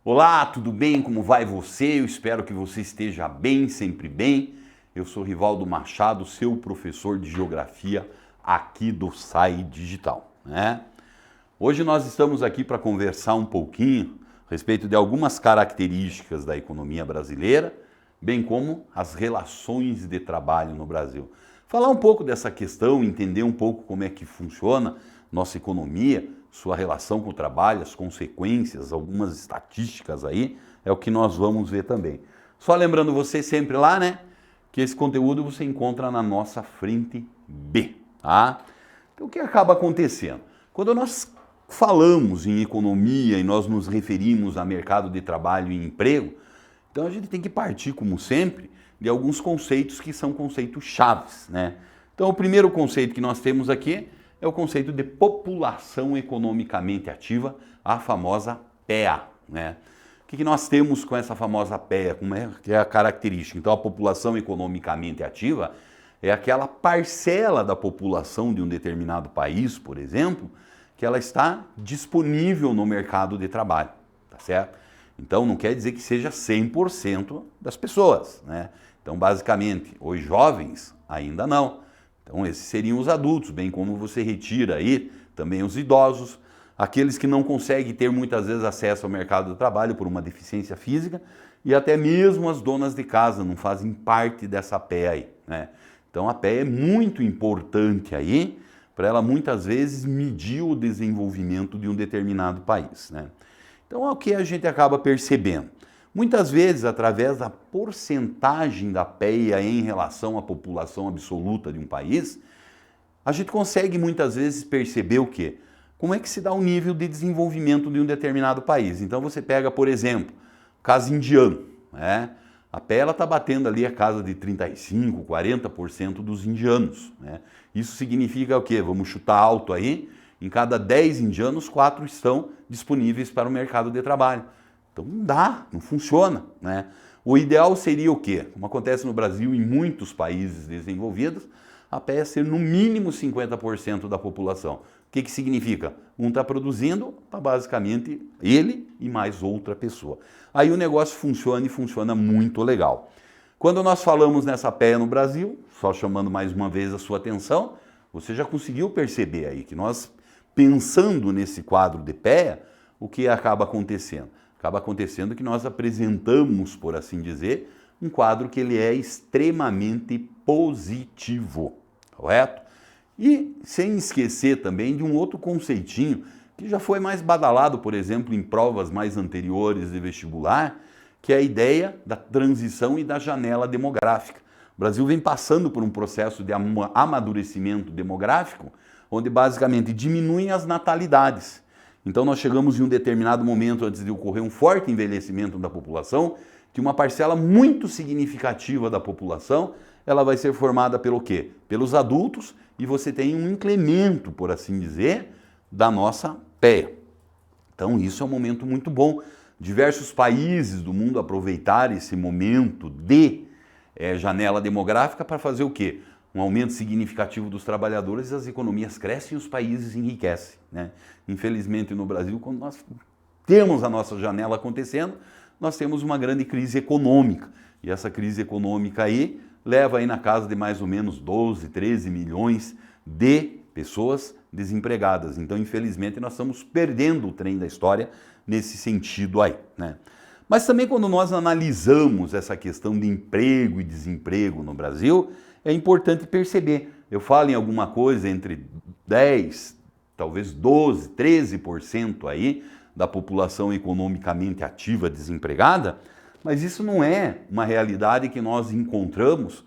Olá, tudo bem? Como vai você? Eu espero que você esteja bem, sempre bem. Eu sou Rivaldo Machado, seu professor de Geografia aqui do SAI Digital, né? Hoje nós estamos aqui para conversar um pouquinho a respeito de algumas características da economia brasileira, bem como as relações de trabalho no Brasil. Falar um pouco dessa questão, entender um pouco como é que funciona nossa economia, sua relação com o trabalho, as consequências, algumas estatísticas aí, é o que nós vamos ver também. Só lembrando você sempre lá, né, que esse conteúdo você encontra na nossa frente B, tá? Então o que acaba acontecendo? Quando nós falamos em economia e nós nos referimos a mercado de trabalho e emprego, então a gente tem que partir, como sempre, de alguns conceitos que são conceitos chaves, né? Então o primeiro conceito que nós temos aqui é o conceito de população economicamente ativa, a famosa PEA, né? O que nós temos com essa famosa PEA? Como é que é a característica? Então a população economicamente ativa é aquela parcela da população de um determinado país, por exemplo, que ela está disponível no mercado de trabalho, tá certo? Então não quer dizer que seja 100% das pessoas, né? Então basicamente, os jovens ainda não. Então esses seriam os adultos, bem como você retira aí também os idosos, aqueles que não conseguem ter muitas vezes acesso ao mercado do trabalho por uma deficiência física e até mesmo as donas de casa não fazem parte dessa PEA aí, né? Então a PEA é muito importante aí para ela muitas vezes medir o desenvolvimento de um determinado país, né? Então é o que a gente acaba percebendo. Muitas vezes, através da porcentagem da PEA em relação à população absoluta de um país, a gente consegue muitas vezes perceber o quê? Como é que se dá o nível de desenvolvimento de um determinado país. Então você pega, por exemplo, o caso indiano, né? A PEA está batendo ali a casa de 35%, 40% dos indianos, né? Isso significa o quê? Vamos chutar alto aí, em cada 10 indianos, 4 estão disponíveis para o mercado de trabalho. Então não dá, não funciona, né? O ideal seria o quê? Como acontece no Brasil e em muitos países desenvolvidos, a PEA ser no mínimo 50% da população. O que significa? Um está produzindo para basicamente ele e mais outra pessoa. Aí o negócio funciona e funciona muito legal. Quando nós falamos nessa PEA no Brasil, só chamando mais uma vez a sua atenção, você já conseguiu perceber aí que nós, pensando nesse quadro de PEA, o que acaba acontecendo? Acaba acontecendo que nós apresentamos, por assim dizer, um quadro que ele é extremamente positivo, correto? E sem esquecer também de um outro conceitinho que já foi mais badalado, por exemplo, em provas mais anteriores de vestibular, que é a ideia da transição e da janela demográfica. O Brasil vem passando por um processo de amadurecimento demográfico, onde basicamente diminuem as natalidades. Então nós chegamos em um determinado momento, antes de ocorrer um forte envelhecimento da população, que uma parcela muito significativa da população, ela vai ser formada pelo quê? Pelos adultos, e você tem um incremento, por assim dizer, da nossa PEA. Então isso é um momento muito bom. Diversos países do mundo aproveitaram esse momento de janela demográfica para fazer o quê? Um aumento significativo dos trabalhadores, as economias crescem e os países enriquecem, né? Infelizmente no Brasil, quando nós temos a nossa janela acontecendo, nós temos uma grande crise econômica. E essa crise econômica aí leva aí na casa de mais ou menos 12, 13 milhões de pessoas desempregadas. Então, infelizmente, nós estamos perdendo o trem da história nesse sentido aí, né? Mas também quando nós analisamos essa questão de emprego e desemprego no Brasil, é importante perceber. Eu falo em alguma coisa entre 10, talvez 12, 13% aí da população economicamente ativa desempregada, mas isso não é uma realidade que nós encontramos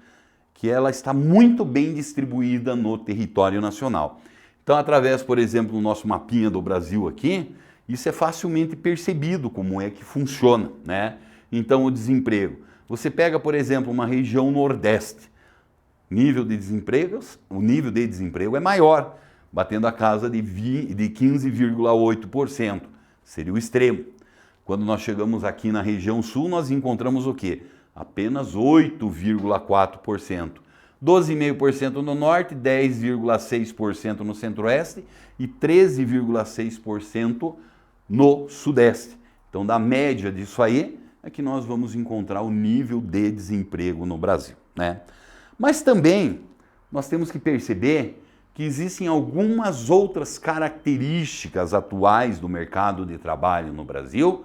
que ela está muito bem distribuída no território nacional. Então, através, por exemplo, do nosso mapinha do Brasil aqui, isso é facilmente percebido como é que funciona, né? Então, o desemprego. Você pega, por exemplo, uma região nordeste, o nível de desemprego é maior, batendo a casa de 15,8%, seria o extremo. Quando nós chegamos aqui na região sul, nós encontramos o quê? Apenas 8,4%. 12,5% no norte, 10,6% no centro-oeste e 13,6% no sudeste. Então, da média disso aí é que nós vamos encontrar o nível de desemprego no Brasil, né? Mas também nós temos que perceber que existem algumas outras características atuais do mercado de trabalho no Brasil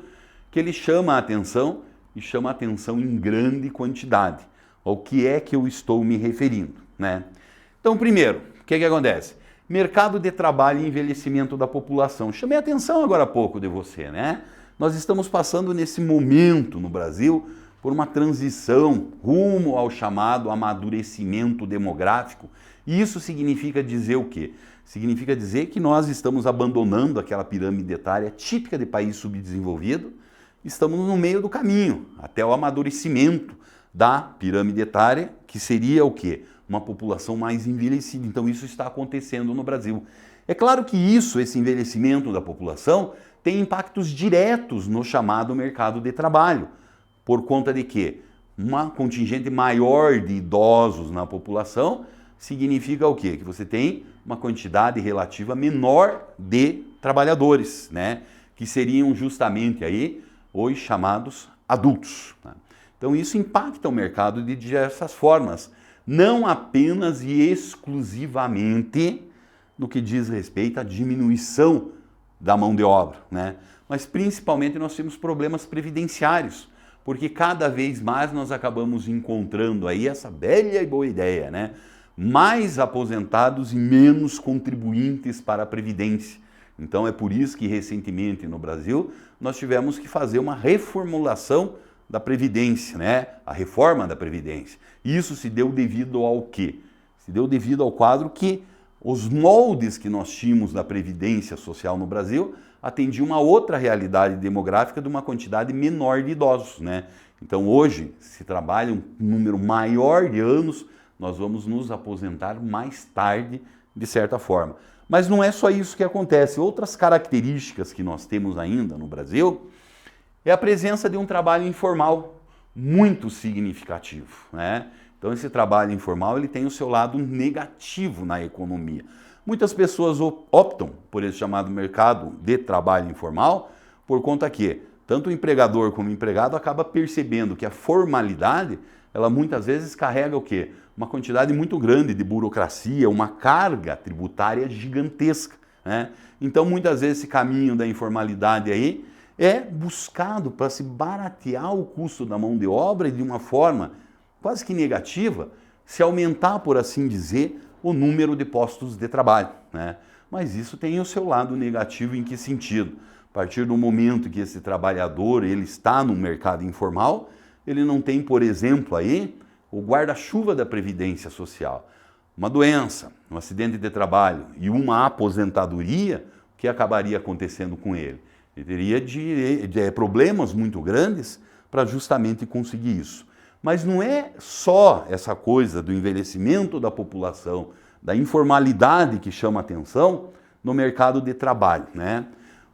que ele chama a atenção e chama a atenção em grande quantidade. Ao que é que eu estou me referindo, né? Então, primeiro, o que acontece? Mercado de trabalho e envelhecimento da população. Chamei a atenção agora há pouco de você, né? Nós estamos passando nesse momento no Brasil por uma transição rumo ao chamado amadurecimento demográfico. E isso significa dizer o quê? Significa dizer que nós estamos abandonando aquela pirâmide etária típica de país subdesenvolvido, estamos no meio do caminho, até o amadurecimento da pirâmide etária, que seria o quê? Uma população mais envelhecida. Então isso está acontecendo no Brasil. É claro que esse envelhecimento da população, tem impactos diretos no chamado mercado de trabalho. Por conta de quê? Uma contingente maior de idosos na população significa o quê? Que você tem uma quantidade relativa menor de trabalhadores, né? Que seriam justamente aí os chamados adultos. Né? Então isso impacta o mercado de diversas formas, não apenas e exclusivamente no que diz respeito à diminuição da mão de obra, né? Mas principalmente nós temos problemas previdenciários, porque cada vez mais nós acabamos encontrando aí essa velha e boa ideia, né? Mais aposentados e menos contribuintes para a Previdência. Então é por isso que recentemente no Brasil nós tivemos que fazer uma reformulação da Previdência, né? A reforma da Previdência. Isso se deu devido ao quê? Se deu devido ao quadro que os moldes que nós tínhamos da Previdência Social no Brasil atendiam uma outra realidade demográfica de uma quantidade menor de idosos, né? Então hoje se trabalha um número maior de anos, nós vamos nos aposentar mais tarde, de certa forma. Mas não é só isso que acontece. Outras características que nós temos ainda no Brasil é a presença de um trabalho informal muito significativo, né? Então esse trabalho informal ele tem o seu lado negativo na economia. Muitas pessoas optam por esse chamado mercado de trabalho informal por conta que tanto o empregador como o empregado acaba percebendo que a formalidade ela muitas vezes carrega o quê? Uma quantidade muito grande de burocracia, uma carga tributária gigantesca, né? Então muitas vezes esse caminho da informalidade aí é buscado para se baratear o custo da mão de obra e de uma forma quase que negativa, se aumentar, por assim dizer, o número de postos de trabalho, né? Mas isso tem o seu lado negativo em que sentido? A partir do momento que esse trabalhador ele está no mercado informal, ele não tem, por exemplo, aí o guarda-chuva da Previdência Social. Uma doença, um acidente de trabalho e uma aposentadoria, o que acabaria acontecendo com ele? Ele teria problemas muito grandes para justamente conseguir isso. Mas não é só essa coisa do envelhecimento da população, da informalidade que chama atenção no mercado de trabalho, né?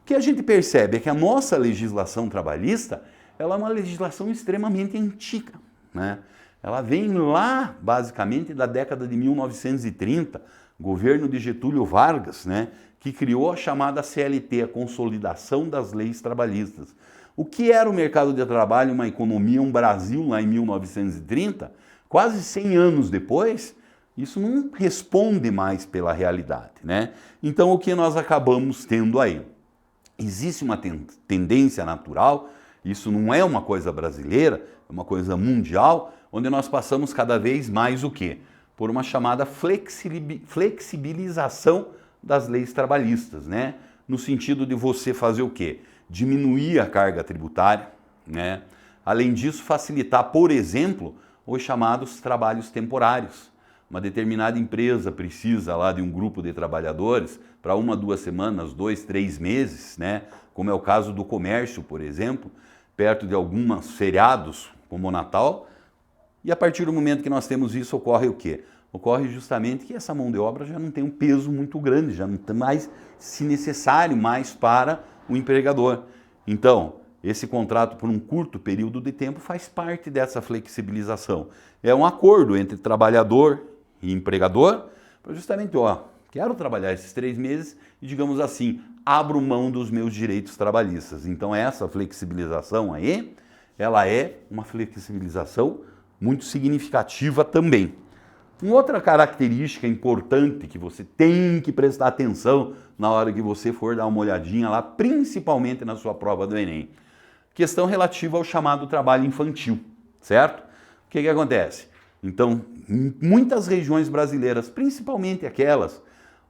O que a gente percebe é que a nossa legislação trabalhista ela é uma legislação extremamente antiga, né? Ela vem lá, basicamente, da década de 1930, governo de Getúlio Vargas, né? Que criou a chamada CLT, a Consolidação das Leis Trabalhistas. O que era o mercado de trabalho, uma economia, um Brasil lá em 1930? Quase 100 anos depois, isso não responde mais pela realidade, né? Então o que nós acabamos tendo aí? Existe uma tendência natural, isso não é uma coisa brasileira, é uma coisa mundial, onde nós passamos cada vez mais o quê? Por uma chamada flexibilização das leis trabalhistas, né? No sentido de você fazer o quê? Diminuir a carga tributária, né? Além disso, facilitar, por exemplo, os chamados trabalhos temporários. Uma determinada empresa precisa lá de um grupo de trabalhadores para 1, 2 semanas, 2, 3 meses, né? Como é o caso do comércio, por exemplo, perto de alguns feriados, como o Natal. E a partir do momento que nós temos isso, ocorre o quê? Ocorre justamente que essa mão de obra já não tem um peso muito grande, já não tem mais, se necessário, mais para o empregador. Então, esse contrato por um curto período de tempo faz parte dessa flexibilização. É um acordo entre trabalhador e empregador para justamente, Quero trabalhar esses 3 meses e, digamos assim, abro mão dos meus direitos trabalhistas. Então essa flexibilização aí, ela é uma flexibilização muito significativa também. Uma outra característica importante que você tem que prestar atenção na hora que você for dar uma olhadinha lá, principalmente na sua prova do Enem, questão relativa ao chamado trabalho infantil, certo? O que acontece? Então, em muitas regiões brasileiras, principalmente aquelas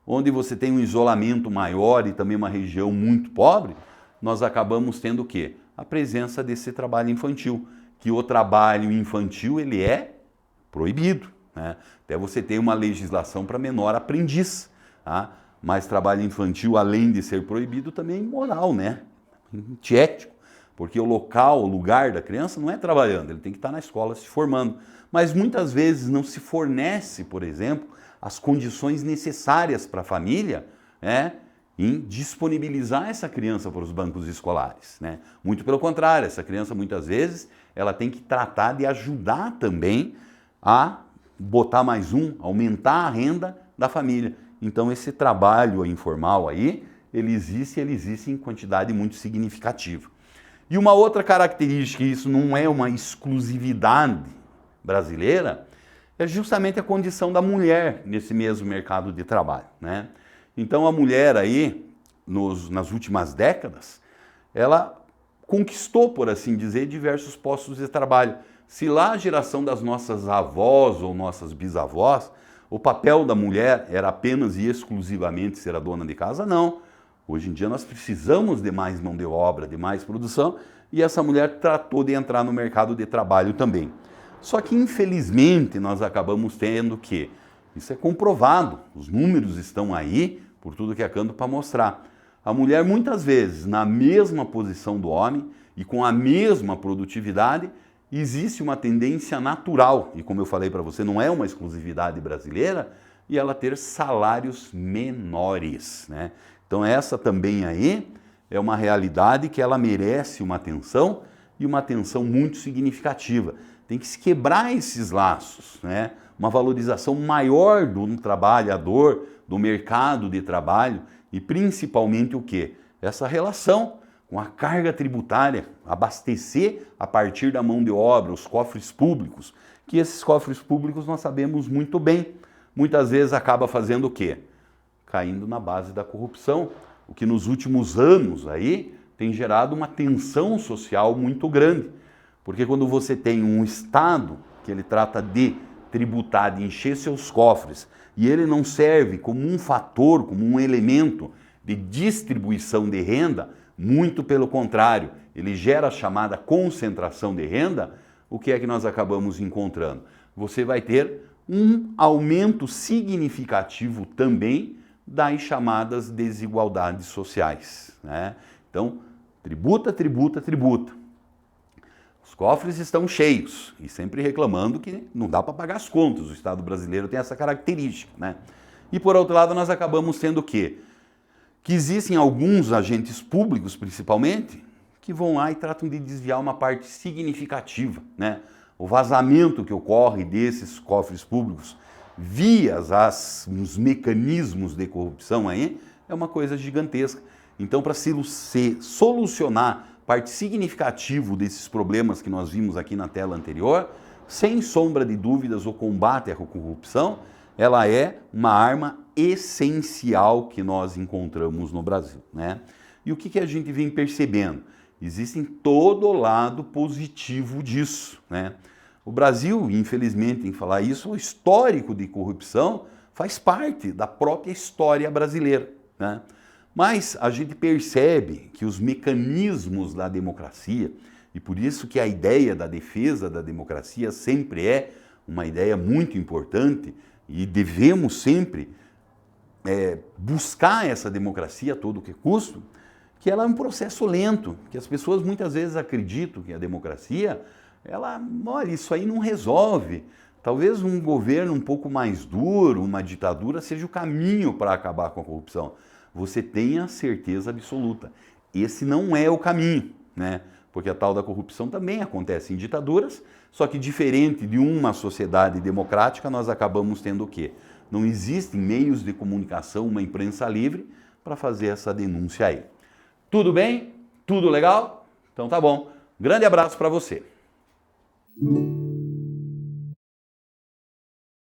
onde você tem um isolamento maior e também uma região muito pobre, nós acabamos tendo o quê? A presença desse trabalho infantil, que o trabalho infantil ele é proibido, né? Até você tem uma legislação para menor aprendiz, tá? Mas trabalho infantil, além de ser proibido, também é imoral, né? Antiético, porque o local, o lugar da criança não é trabalhando, ele tem que estar na escola se formando. Mas muitas vezes não se fornece, por exemplo, as condições necessárias para a família, né, em disponibilizar essa criança para os bancos escolares, né? Muito pelo contrário, essa criança muitas vezes ela tem que tratar de ajudar também a botar mais aumentar a renda da família. Então esse trabalho informal aí, ele existe em quantidade muito significativa. E uma outra característica, e isso não é uma exclusividade brasileira, é justamente a condição da mulher nesse mesmo mercado de trabalho, né? Então a mulher aí, nas últimas décadas, ela conquistou, por assim dizer, diversos postos de trabalho. Se lá a geração das nossas avós ou nossas bisavós, o papel da mulher era apenas e exclusivamente ser a dona de casa, não. Hoje em dia nós precisamos de mais mão de obra, de mais produção, e essa mulher tratou de entrar no mercado de trabalho também. Só que infelizmente nós acabamos tendo que, isso é comprovado, os números estão aí, por tudo que é canto para mostrar. A mulher muitas vezes na mesma posição do homem e com a mesma produtividade, existe uma tendência natural, e como eu falei para você, não é uma exclusividade brasileira, e ela ter salários menores, né? Então essa também aí é uma realidade que ela merece uma atenção e uma atenção muito significativa. Tem que se quebrar esses laços, né? Uma valorização maior do trabalhador, do mercado de trabalho e principalmente o quê? Essa relação com a carga tributária, abastecer a partir da mão de obra, os cofres públicos, que esses cofres públicos nós sabemos muito bem, muitas vezes acaba fazendo o quê? Caindo na base da corrupção, o que nos últimos anos aí tem gerado uma tensão social muito grande, porque quando você tem um Estado que ele trata de tributar, de encher seus cofres, e ele não serve como um fator, como um elemento de distribuição de renda, muito pelo contrário, ele gera a chamada concentração de renda, o que é que nós acabamos encontrando? Você vai ter um aumento significativo também das chamadas desigualdades sociais, né? Então, tributa, tributa, tributa. Os cofres estão cheios e sempre reclamando que não dá para pagar as contas. O Estado brasileiro tem essa característica, né? E por outro lado, nós acabamos tendo o quê? Que existem alguns agentes públicos, principalmente, que vão lá e tratam de desviar uma parte significativa, né? O vazamento que ocorre desses cofres públicos via os mecanismos de corrupção aí é uma coisa gigantesca. Então, para se solucionar parte significativa desses problemas que nós vimos aqui na tela anterior, sem sombra de dúvidas, o combate à corrupção, ela é uma arma essencial que nós encontramos no Brasil, né? E o que a gente vem percebendo? Existe todo o lado positivo disso, né? O Brasil, infelizmente, em falar isso, o histórico de corrupção faz parte da própria história brasileira, né? Mas a gente percebe que os mecanismos da democracia, e por isso que a ideia da defesa da democracia sempre é uma ideia muito importante, e devemos sempre buscar essa democracia a todo que custo, que ela é um processo lento, que as pessoas muitas vezes acreditam que a democracia, olha, isso aí não resolve. Talvez um governo um pouco mais duro, uma ditadura, seja o caminho para acabar com a corrupção. Você tenha certeza absoluta. Esse não é o caminho, né? Porque a tal da corrupção também acontece em ditaduras, só que diferente de uma sociedade democrática, nós acabamos tendo o quê? Não existem meios de comunicação, uma imprensa livre, para fazer essa denúncia aí. Tudo bem? Tudo legal? Então tá bom. Grande abraço para você.